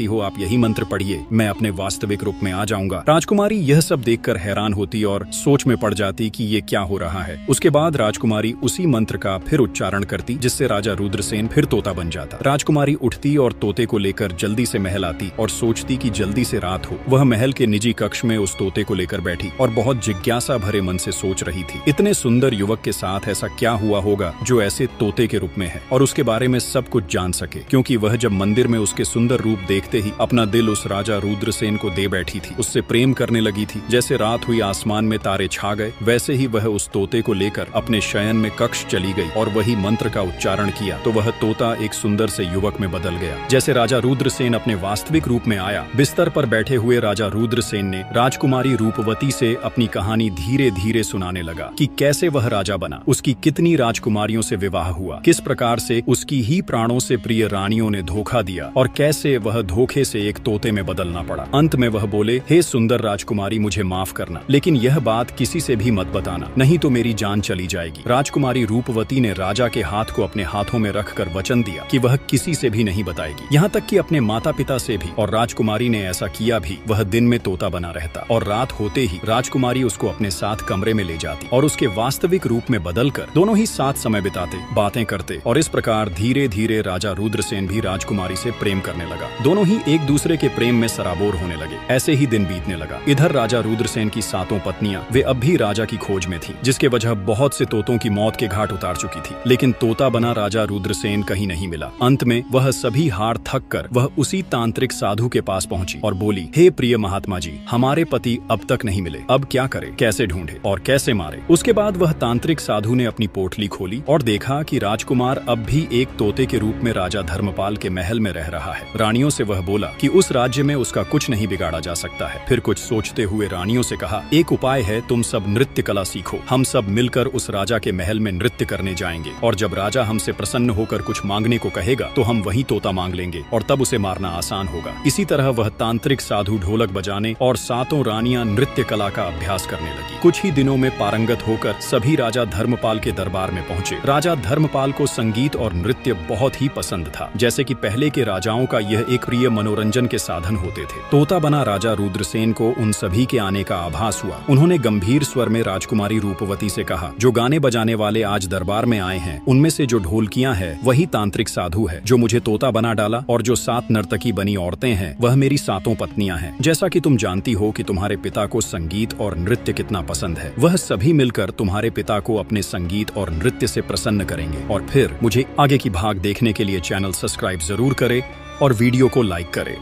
हो आप यही मंत्र पढ़िए, मैं अपने वास्तविक रूप में आ जाऊंगा। राजकुमारी यह सब देखकर हैरान होती और सोच में पड़ जाती कि ये क्या हो रहा है। उसके बाद राजकुमारी उसी मंत्र का फिर उच्चारण करती, जिससे राजा रुद्रसेन फिर तोता बन जाता। राजकुमारी उठती और तोते को लेकर जल्दी से महल आती और सोचती कि जल्दी से रात हो। वह महल के निजी कक्ष में उस तोते को लेकर बैठी और बहुत जिज्ञासा भरे मन से सोच रही थी, इतने सुंदर युवक के साथ ऐसा क्या हुआ होगा जो ऐसे तोते के रूप में है, और उसके बारे में सब कुछ जान सके। क्योंकि वह जब मंदिर में उसके सुंदर रूप देखते ही अपना दिल उस राजा रुद्रसेन को दे बैठी थी, उससे प्रेम करने लगी थी। जैसे रात हुई आसमान में तारे छा गए, वैसे ही वह उस तोते को लेकर अपने शयन में कक्ष चली गई और वही मंत्र का उच्चारण किया तो वह तोता एक सुंदर से युवक में बदल गया। जैसे राजा रुद्रसेन अपने वास्तविक रूप में आया, बिस्तर पर बैठे हुए राजा रुद्रसेन ने राजकुमारी रूपवती से अपनी कहानी धीरे धीरे सुनाने लगा कि कैसे वह राजा बना, उसकी कितनी राजकुमारियों से विवाह हुआ, किस प्रकार से उसकी ही प्राणों से प्रिय रानियों ने धोखा दिया और कैसे वह धोखे से एक तोते में बदलना पड़ा। अंत में वह बोले, हे सुंदर राजकुमारी, मुझे माफ करना, लेकिन यह बात किसी से भी मत बताना, नहीं तो मेरी जान चली जाएगी। राजकुमारी रूपवती ने राजा के हाथ को अपने हाथों में रखकर वचन दिया कि वह किसी से भी नहीं बताएगी, यहाँ तक कि अपने माता पिता से भी। और राजकुमारी ने ऐसा किया भी। वह दिन में तोता बना रहता और रात होते ही राजकुमारी उसको अपने साथ कमरे में ले जाती और उसके वास्तविक रूप में बदलकर दोनों ही साथ समय बिताते, बातें करते, और इस प्रकार धीरे धीरे राजा रुद्रसेन भी राजकुमारी से प्रेम करने लगा। दोनों ही एक दूसरे के प्रेम में सराबोर होने लगे। ऐसे ही दिन बीतने लगा। इधर राजा रुद्रसेन की 7 पत्नियां, वे अब भी राजा की खोज में थी, जिसके वजह बहुत से तोतों की मौत के घाट उतार चुकी थी, लेकिन तोता बना राजा रुद्रसेन कहीं नहीं मिला। अंत में वह सभी हार थक कर वह उसी तांत्रिक साधु के पास पहुंची और बोली, हे प्रिय महात्मा जी, हमारे पति अब तक नहीं मिले, अब क्या करें, कैसे ढूंढे और कैसे मारे। उसके बाद वह तांत्रिक साधु ने अपनी पोटली खोली और देखा कि राजकुमार अब भी एक तोते के रूप में राजा धर्मपाल के महल में रह रहा है। रानियों से वह बोला कि उस राज्य में उसका कुछ नहीं बिगाड़ा जा सकता है। फिर कुछ सोचते हुए रानियों से कहा, एक उपाय है, तुम सब नृत्य कला सीखो, हम सब मिलकर उस राजा के महल में नृत्य करने जाएंगे, और जब राजा हमसे प्रसन्न होकर कुछ मांगने को कहेगा तो हम वही तोता मांग लेंगे और तब उसे मारना आसान होगा। इसी तरह वह तांत्रिक साधु ढोलक बजाने और 7 रानियां नृत्य कला का अभ्यास करने लगी। कुछ ही दिनों में पारंगत होकर सभी राजा धर्मपाल के दरबार में पहुंचे। राजा धर्मपाल को संगीत और नृत्य बहुत ही पसंद था, जैसे कि पहले के राजाओं का यह एक प्रिय मनोरंजन के साधन होते थे। तोता बना राजा रुद्रसेन को उन सभी के आने का आभास हुआ। उन्होंने गंभीर स्वर में राजकुमारी रूपवती से कहा, जो गाने बजाने वाले आज दरबार में आए हैं, उनमें से जो ढोलकियां हैं वही तांत्रिक साधु है जो मुझे तोता बना डाला, और जो 7 नर्तकी बनी औरतें हैं वह मेरी 7 पत्नियां हैं। जैसा कि तुम जानती हो कि तुम्हारे पिता को संगीत और नृत्य कितना पसंद है, वह सभी मिलकर तुम्हारे पिता को अपने संगीत और नृत्य से प्रसन्न करेंगे। और फिर मुझे आगे की भाग देखने के लिए चैनल सब्सक्राइब जरूर करें और वीडियो को लाइक करें।